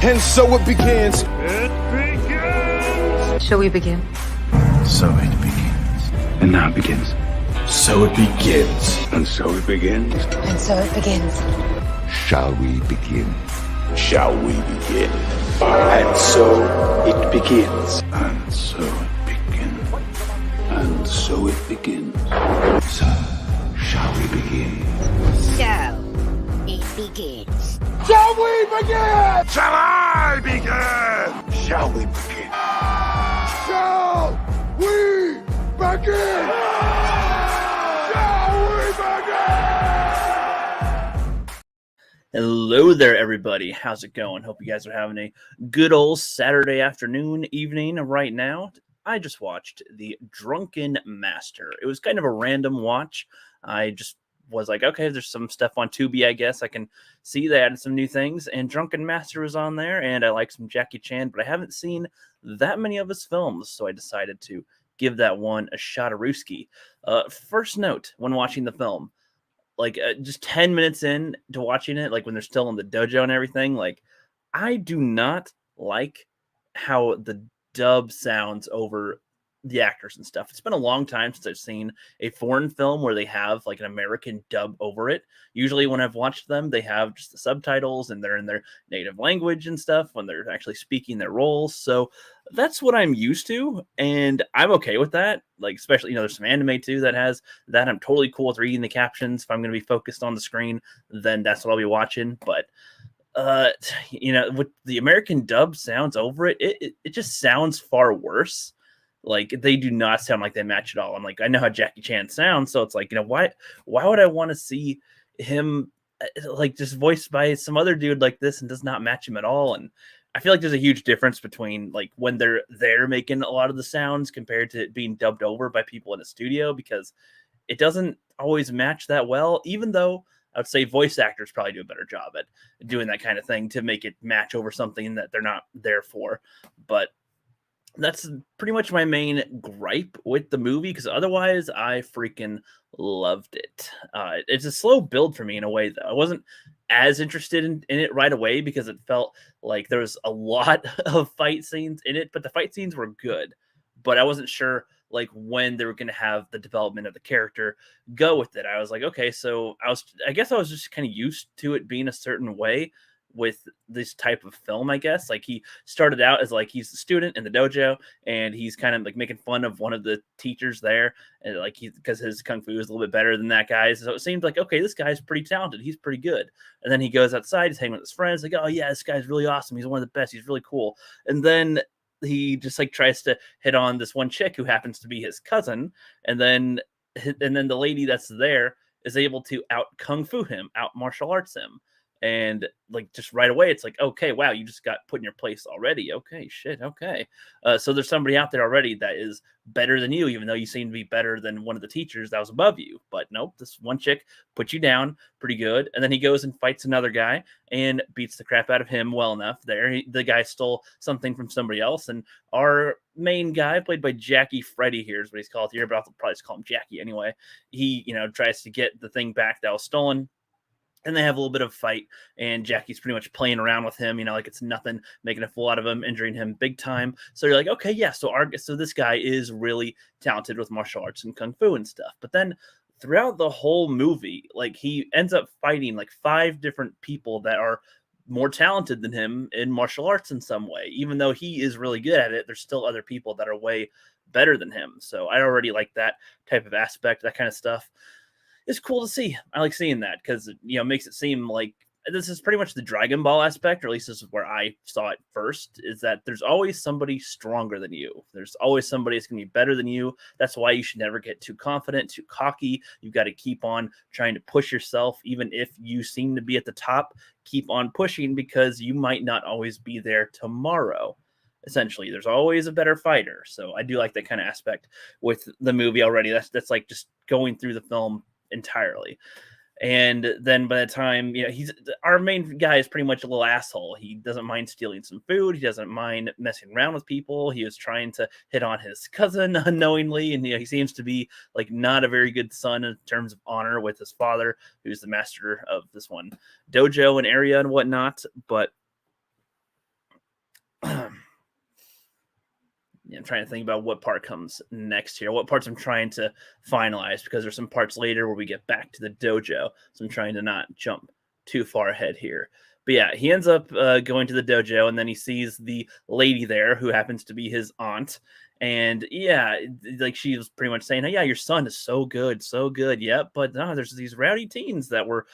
And so it begins. Shall we begin? So it begins. And now it begins. So it begins. And so it begins. And so it begins. Shall we begin? Shall we begin? And so it begins. And so it begins. And so it begins. So, shall we begin? So, it begins. Shall we begin? Shall I begin? Shall we begin? Shall we begin? Shall we begin? Hello there, everybody. How's it going? Hope you guys are having a good old Saturday afternoon, evening right now. I just watched the Drunken Master. It was kind of a random watch. I just was like, okay, there's some stuff on Tubi, I guess. I can see they added some new things, and Drunken Master was on there, and I like some Jackie Chan, but I haven't seen that many of his films, so I decided to give that one a shot of Rooski. First note when watching the film, just 10 minutes in to watching it, like when they're still in the dojo and everything, like I do not like how the dub sounds over the actors and stuff. It's been a long time since I've seen a foreign film where they have like an American dub over it. Usually when I've watched them, they have just the subtitles and they're in their native language and stuff when they're actually speaking their roles. So that's what I'm used to, and I'm okay with that. Like, especially, there's some anime too that has that. I'm totally cool with reading the captions. If I'm going to be focused on the screen, then that's what I'll be watching. But with the American dub sounds over it, it just sounds far worse. Like, they do not sound like they match at all. I'm like, I know how Jackie Chan sounds, so it's like, why would I want to see him like just voiced by some other dude like this and does not match him at all? And I feel like there's a huge difference between like when they're making a lot of the sounds compared to it being dubbed over by people in a studio, because it doesn't always match that well, even though I would say voice actors probably do a better job at doing that kind of thing to make it match over something that they're not there for. But that's pretty much my main gripe with the movie, because otherwise I freaking loved it. It's a slow build for me in a way, though. I wasn't as interested in it right away because it felt like there was a lot of fight scenes in it, but the fight scenes were good. But I wasn't sure like when they were going to have the development of the character go with it. I was like, okay, so I guess I was just kind of used to it being a certain way with this type of film, I guess. Like, he started out as like he's a student in the dojo and he's kind of like making fun of one of the teachers there, and like because his kung fu is a little bit better than that guy's, so it seemed like, okay, this guy's pretty talented, he's pretty good. And then he goes outside, he's hanging with his friends, like, oh yeah, this guy's really awesome, he's one of the best, he's really cool. And then he just like tries to hit on this one chick who happens to be his cousin, and then the lady that's there is able to out kung fu him, out martial arts him. And like just right away, it's like, okay, wow, you just got put in your place already. Okay, shit, okay. So there's somebody out there already that is better than you, even though you seem to be better than one of the teachers that was above you. But nope, this one chick put you down pretty good. And then he goes and fights another guy and beats the crap out of him well enough there. The guy stole something from somebody else. And our main guy, played by Jackie Freddy here is what he's called here, but I'll probably just call him Jackie anyway. He, tries to get the thing back that was stolen. And they have a little bit of a fight, and Jackie's pretty much playing around with him, like it's nothing, making a fool out of him, injuring him big time. So you're like, okay, yeah, so this guy is really talented with martial arts and kung fu and stuff. But then throughout the whole movie, like, he ends up fighting like 5 different people that are more talented than him in martial arts in some way. Even though he is really good at it, there's still other people that are way better than him. So I already like that type of aspect, that kind of stuff. It's cool to see. I like seeing that because it makes it seem like this is pretty much the Dragon Ball aspect, or at least this is where I saw it first, is that there's always somebody stronger than you. There's always somebody that's going to be better than you. That's why you should never get too confident, too cocky. You've got to keep on trying to push yourself. Even if you seem to be at the top, keep on pushing, because you might not always be there tomorrow. Essentially, there's always a better fighter. So I do like that kind of aspect with the movie already. That's like just going through the film entirely. And then by the time, he's our main guy is pretty much a little asshole. He doesn't mind stealing some food. He doesn't mind messing around with people. He was trying to hit on his cousin unknowingly. And he seems to be like not a very good son in terms of honor with his father, who's the master of this one dojo and area and whatnot. But I'm trying to think about what part comes next here, what parts I'm trying to finalize, because there's some parts later where we get back to the dojo. So I'm trying to not jump too far ahead here. But yeah, he ends up going to the dojo, and then he sees the lady there who happens to be his aunt. And yeah, like she was pretty much saying, "Hey, yeah, your son is so good, so good." Yep, but no, there's these rowdy teens that were,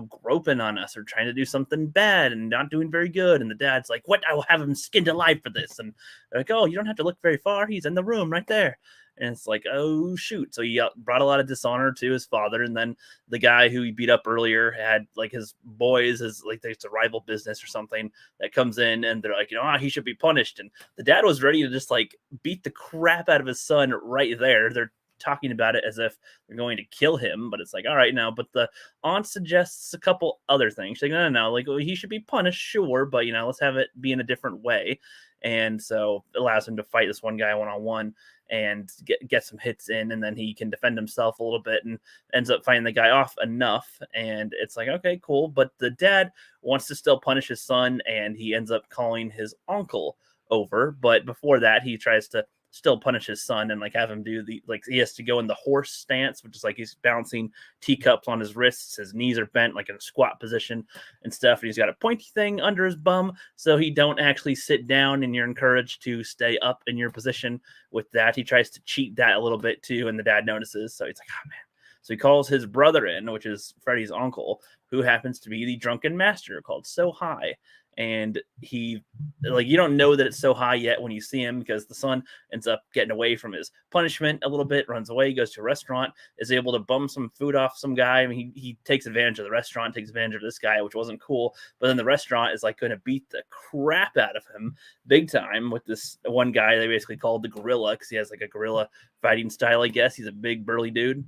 groping on us or trying to do something bad and not doing very good. And the dad's like, "What? I will have him skinned alive for this." And they're like, "Oh, you don't have to look very far. He's in the room right there." And it's like, oh shoot! So he brought a lot of dishonor to his father, and then the guy who he beat up earlier had like his boys as like it's a rival business or something that comes in, and they're like, he should be punished. And the dad was ready to just like beat the crap out of his son right there. They're talking about it as if they're going to kill him, but it's like, all right, now. But the aunt suggests a couple other things. She's like, no, like, well, he should be punished, sure, but let's have it be in a different way. And so it allows him to fight this one guy one-on-one and get some hits in, and then he can defend himself a little bit and ends up fighting the guy off enough. And it's like, okay, cool. But the dad wants to still punish his son, and he ends up calling his uncle over. But before that, he tries to still punish his son and like have him do he has to go in the horse stance, which is like he's balancing teacups on his wrists, his knees are bent like in a squat position and stuff, and he's got a pointy thing under his bum so he don't actually sit down, and you're encouraged to stay up in your position with that. He tries to cheat that a little bit too, and the dad notices, so he's like, oh man. So he calls his brother in, which is Freddy's uncle, who happens to be the drunken master called So High. And he, like, you don't know that it's So High yet when you see him, because the son ends up getting away from his punishment a little bit, runs away, goes to a restaurant, is able to bum some food off some guy. I mean, he takes advantage of the restaurant, takes advantage of this guy, which wasn't cool. But then the restaurant is like going to beat the crap out of him big time with this one guy they basically called the gorilla, because he has like a gorilla fighting style, I guess. He's a big burly dude.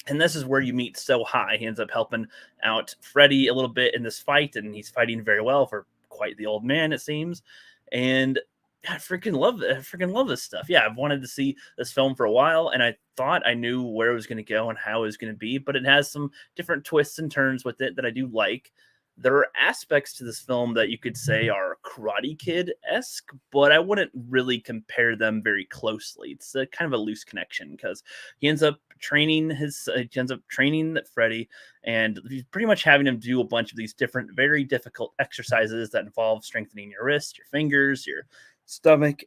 And this is where you meet So High. He ends up helping out Freddy a little bit in this fight, and he's fighting very well for quite the old man, it seems. And I freaking love this stuff. Yeah, I've wanted to see this film for a while, and I thought I knew where it was going to go and how it was going to be, but it has some different twists and turns with it that I do like. There are aspects to this film that you could say are Karate Kid-esque, but I wouldn't really compare them very closely. It's a kind of a loose connection, because he ends up training Freddy, and he's pretty much having him do a bunch of these different, very difficult exercises that involve strengthening your wrist, your fingers, your stomach,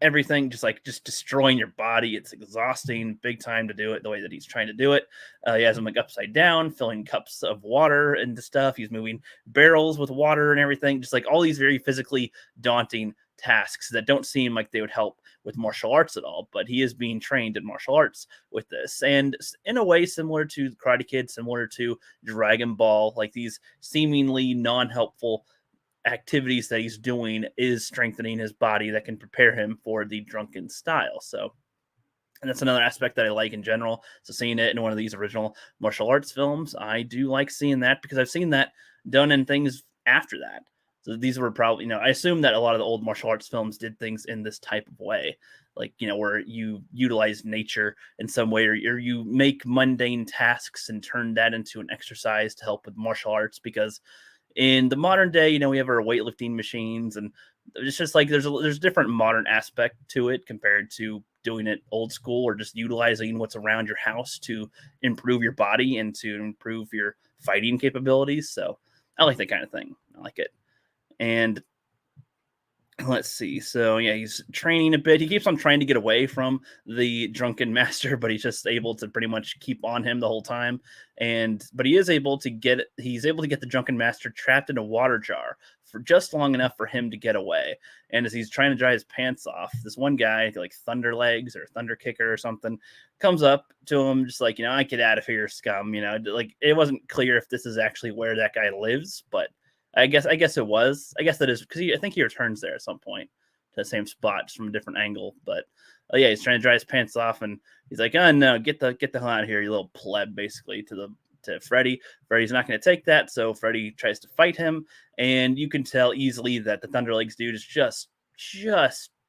everything, just destroying your body. It's exhausting big time to do it the way that he's trying to do it. He has him like upside down, filling cups of water into stuff. He's moving barrels with water and everything, just like all these very physically daunting tasks that don't seem like they would help with martial arts at all, but he is being trained in martial arts with this. And in a way similar to Karate Kid, similar to Dragon Ball, like these seemingly non-helpful activities that he's doing is strengthening his body that can prepare him for the drunken style. So, and that's another aspect that I like in general. So seeing it in one of these original martial arts films, I do like seeing that, because I've seen that done in things after that. So these were probably, I assume that a lot of the old martial arts films did things in this type of way, like, where you utilize nature in some way, or you make mundane tasks and turn that into an exercise to help with martial arts. Because in the modern day, we have our weightlifting machines, and it's just like there's different modern aspect to it compared to doing it old school, or just utilizing what's around your house to improve your body and to improve your fighting capabilities. So I like that kind of thing. I like it. And let's see. So yeah, he's training a bit. He keeps on trying to get away from the drunken master, but he's just able to pretty much keep on him the whole time. But he's able to get the drunken master trapped in a water jar for just long enough for him to get away. And as he's trying to dry his pants off, this one guy, like Thunder Legs or Thunder Kicker or something, comes up to him just like, I get out of here, scum. Like, it wasn't clear if this is actually where that guy lives, but I guess it was. I guess that is, because I think he returns there at some point to the same spot, just from a different angle. But yeah, he's trying to dry his pants off, and he's like, "Oh no, get the hell out of here, you little pleb!" Basically to Freddy. Freddy's not going to take that, so Freddy tries to fight him, and you can tell easily that the Thunderlegs dude is just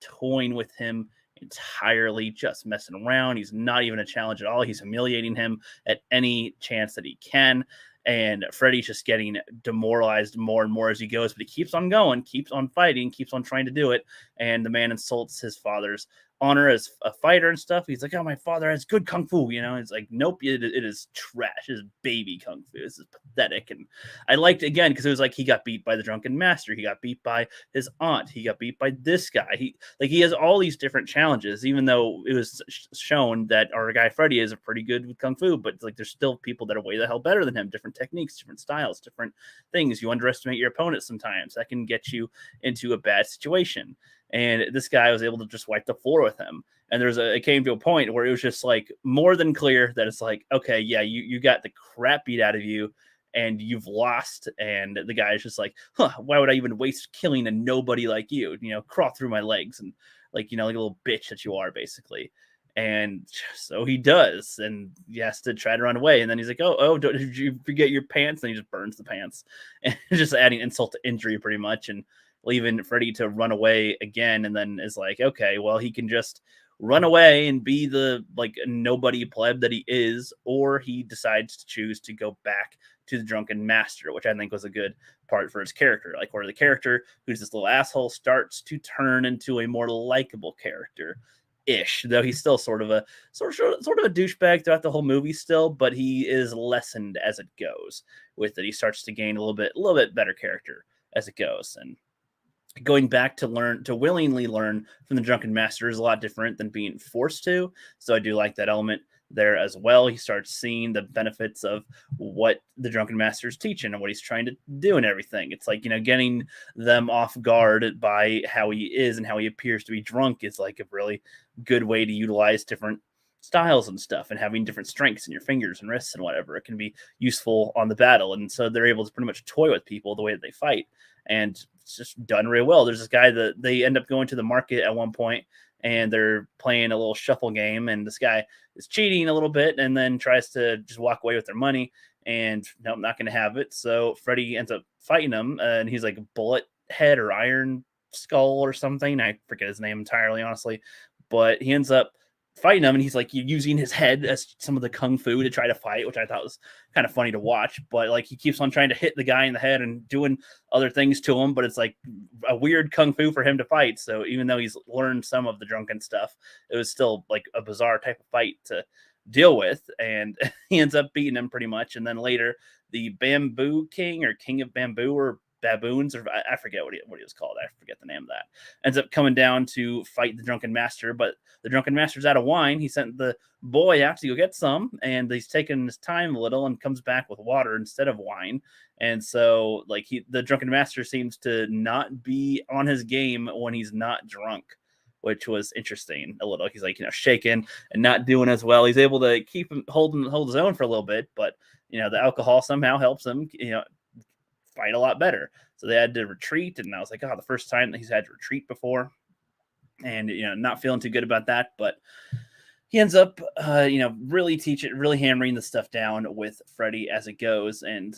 toying with him entirely, just messing around. He's not even a challenge at all. He's humiliating him at any chance that he can. And Freddy's just getting demoralized more and more as he goes, but he keeps on going, keeps on fighting, keeps on trying to do it. And the man insults his father's honor as a fighter and stuff. He's like, "Oh, my father has good kung fu," It's like, nope, it is trash. It is baby kung fu. This is pathetic. And I liked it again because it was like he got beat by the drunken master. He got beat by his aunt. He got beat by this guy. He has all these different challenges, even though it was shown that our guy Freddy is pretty good with kung fu, but like there's still people that are way the hell better than him. Different techniques, different styles, different things. You underestimate your opponent sometimes. That can get you into a bad situation. And this guy was able to just wipe the floor with him. And it came to a point where it was just like more than clear that it's like, okay, yeah, you got the crap beat out of you and you've lost. And the guy is just like, why would I even waste killing a nobody like you? Crawl through my legs and like a little bitch that you are, basically. And so he does, and he has to try to run away. And then he's like, did you forget your pants? And he just burns the pants, and just adding insult to injury pretty much, and leaving Freddy to run away again. And then is like, okay, well, he can just run away and be the like nobody pleb that he is, or he decides to choose to go back to the drunken master, which I think was a good part for his character, like where the character who's this little asshole starts to turn into a more likable character ish, though he's still sort of a douchebag throughout the whole movie still, but he is lessened as it goes with it. He starts to gain a little bit better character as it goes. And going back to willingly learn from the drunken master is a lot different than being forced to. So I do like that element there as well. He starts seeing the benefits of what the drunken master is teaching and what he's trying to do and everything. It's like, getting them off guard by how he is and how he appears to be drunk is like a really good way to utilize different styles and stuff, and having different strengths in your fingers and wrists and whatever. It can be useful on the battle. And so they're able to pretty much toy with people the way that they fight. And it's just done real well. There's this guy that they end up going to the market at one point, and they're playing a little shuffle game, and this guy is cheating a little bit and then tries to just walk away with their money, and no, I'm not going to have it. So Freddy ends up fighting him, and he's like Bullet Head or Iron Skull or something. I forget his name entirely, honestly, but he ends up fighting him, and he's like using his head as some of the kung fu to try to fight, which I thought was kind of funny to watch. But like he keeps on trying to hit the guy in the head and doing other things to him, but it's like a weird kung fu for him to fight. So even though he's learned some of the drunken stuff, it was still like a bizarre type of fight to deal with, and he ends up beating him pretty much. And then later the Bamboo King or King of Bamboo or baboons, or I forget what he was called. I forget the name of that. Ends up coming down to fight the drunken master, but the drunken master's out of wine. He sent the boy out to go get some, and he's taking his time a little and comes back with water instead of wine. And so like the drunken master seems to not be on his game when he's not drunk, which was interesting a little. He's like, shaking and not doing as well. He's able to hold his own for a little bit, but the alcohol somehow helps him, fight a lot better. So they had to retreat, and I was like, the first time that he's had to retreat before, and not feeling too good about that. But he ends up really hammering the stuff down with Freddy as it goes, and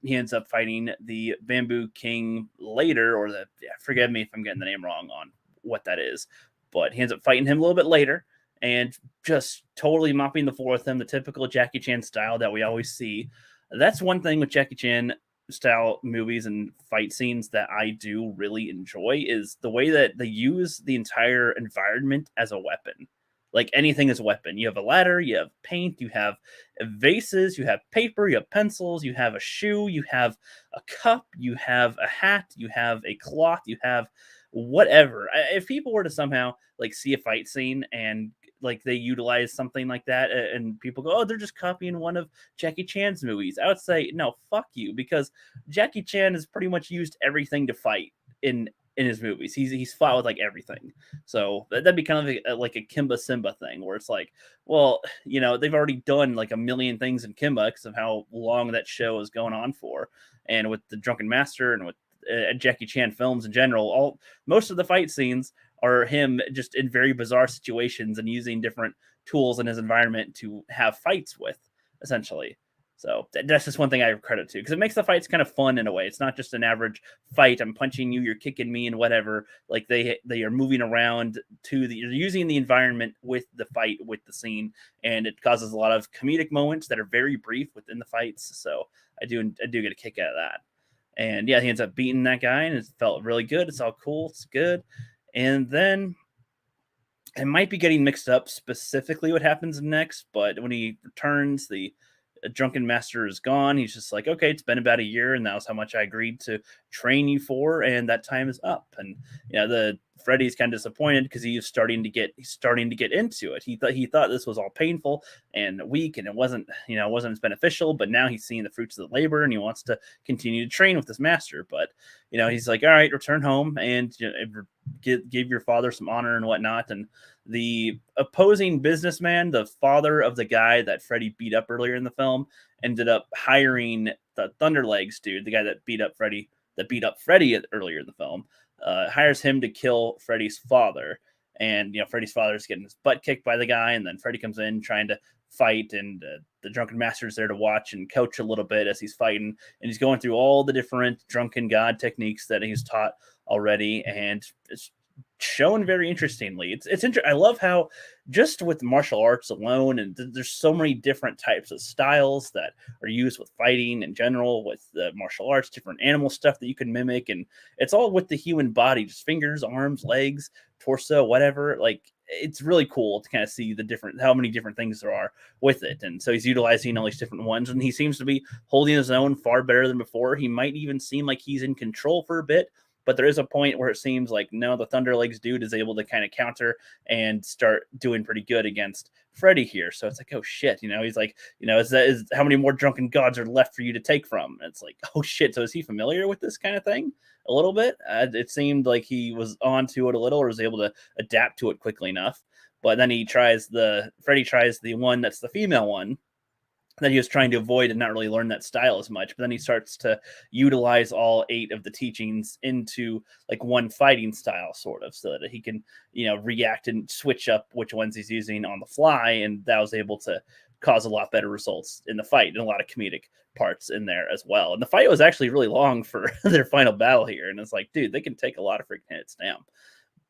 he ends up fighting the Bamboo King later, or forgive me if I'm getting the name wrong on what that is, but he ends up fighting him a little bit later and just totally mopping the floor with him, the typical Jackie Chan style that we always see. That's one thing with Jackie Chan style movies and fight scenes that I do really enjoy, is the way that they use the entire environment as a weapon. Like anything is a weapon. You have a ladder, you have paint, you have vases, you have paper, you have pencils, you have a shoe, you have a cup, you have a hat, you have a cloth, you have whatever. If people were to somehow like see a fight scene and like they utilize something like that, and people go, they're just copying one of Jackie Chan's movies, I would say, no, fuck you, because Jackie Chan has pretty much used everything to fight in his movies. He's fought with like everything. So that'd be kind of like a Kimba Simba thing, where it's like, well, they've already done like a million things in Kimba because of how long that show is going on for. And with the Drunken Master and with Jackie Chan films in general, most of the fight scenes are him just in very bizarre situations and using different tools in his environment to have fights with, essentially. So that's just one thing I credit to, because it makes the fights kind of fun in a way. It's not just an average fight. I'm punching you, you're kicking me, and whatever. Like they are moving around you're using the environment with the fight, with the scene, and it causes a lot of comedic moments that are very brief within the fights. So I do get a kick out of that. And yeah, he ends up beating that guy, and it felt really good. It's all cool. It's good. And then I might be getting mixed up specifically what happens next, but when he returns, the drunken master is gone. He's just like, okay, it's been about a year, and that was how much I agreed to train you for, and that time is up. And the Freddy's kind of disappointed because he's starting to get into it. He thought this was all painful and weak, and it wasn't as beneficial. But now he's seeing the fruits of the labor, and he wants to continue to train with this master. But he's like, all right, return home and give your father some honor and whatnot. And the opposing businessman, the father of the guy that Freddy beat up earlier in the film, ended up hiring the Thunderlegs dude, the guy that beat up Freddy earlier in the film, hires him to kill Freddy's father. And Freddy's father is getting his butt kicked by the guy, and then Freddy comes in trying to fight, and the drunken master is there to watch and coach a little bit as he's fighting, and he's going through all the different drunken god techniques that he's taught already, and it's shown very interestingly. It's interesting. I love how just with martial arts alone, and there's so many different types of styles that are used with fighting in general, with the martial arts, different animal stuff that you can mimic, and it's all with the human body, just fingers, arms, legs, torso, whatever. Like, it's really cool to kind of see how many different things there are with it. And so he's utilizing all these different ones, and he seems to be holding his own far better than before. He might even seem like he's in control for a bit, but there is a point where it seems like, no, the Thunderlegs dude is able to kind of counter and start doing pretty good against Freddy here. So it's like, oh shit, he's like, is how many more drunken gods are left for you to take from? And it's like, oh shit. So is he familiar with this kind of thing? A little bit. It seemed like he was onto it a little, or was able to adapt to it quickly enough. But then Freddy tries the one that's the female one that he was trying to avoid and not really learn that style as much. But then he starts to utilize all 8 of the teachings into like one fighting style, sort of, so that he can, react and switch up which ones he's using on the fly. And that was able to cause a lot better results in the fight, and a lot of comedic parts in there as well. And the fight was actually really long for their final battle here. And it's like, dude, they can take a lot of freaking hits down.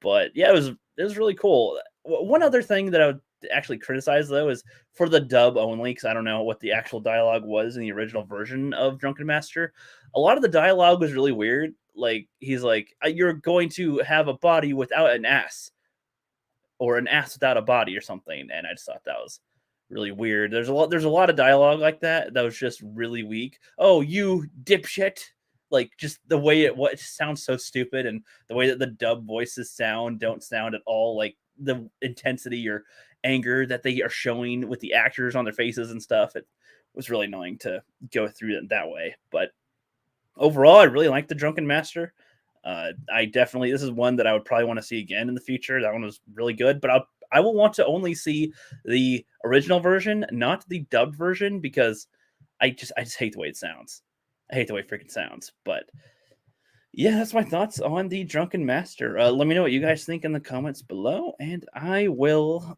But yeah, it was really cool. One other thing that I would actually criticize, though, is for the dub only, because I don't know what the actual dialogue was in the original version of Drunken Master. A lot of the dialogue was really weird. Like, he's like, you're going to have a body without an ass, or an ass without a body, or something. And I just thought that was really weird. There's a lot of dialogue like that was just really weak. Oh, you dipshit. Like, just the way it sounds so stupid, and the way that the dub voices don't sound at all like the intensity or anger that they are showing with the actors on their faces and stuff. It was really annoying to go through it that way. But overall, I really like the Drunken Master. This is one that I would probably want to see again in the future. That one was really good, but I will want to only see the original version, not the dubbed version, because I just hate the way it sounds. I hate the way it freaking sounds. But yeah, that's my thoughts on the Drunken Master. Let me know what you guys think in the comments below, and I will.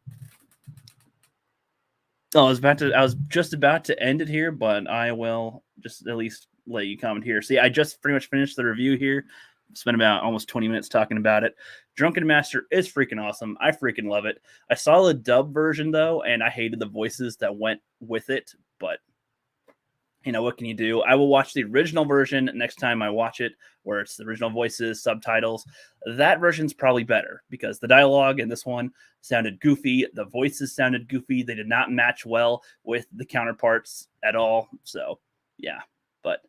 Oh, I was just about to end it here, but I will just at least let you comment here. See, I just pretty much finished the review here. Spent about almost 20 minutes talking about it. Drunken Master is freaking awesome. I freaking love it. I saw the dub version, though, and I hated the voices that went with it, but what can you do? I will watch the original version next time I watch it, where it's the original voices, subtitles. That version's probably better, because the dialogue in this one sounded goofy. The voices sounded goofy. They did not match well with the counterparts at all. So, yeah. But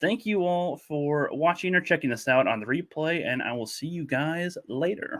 thank you all for watching or checking this out on the replay, and I will see you guys later.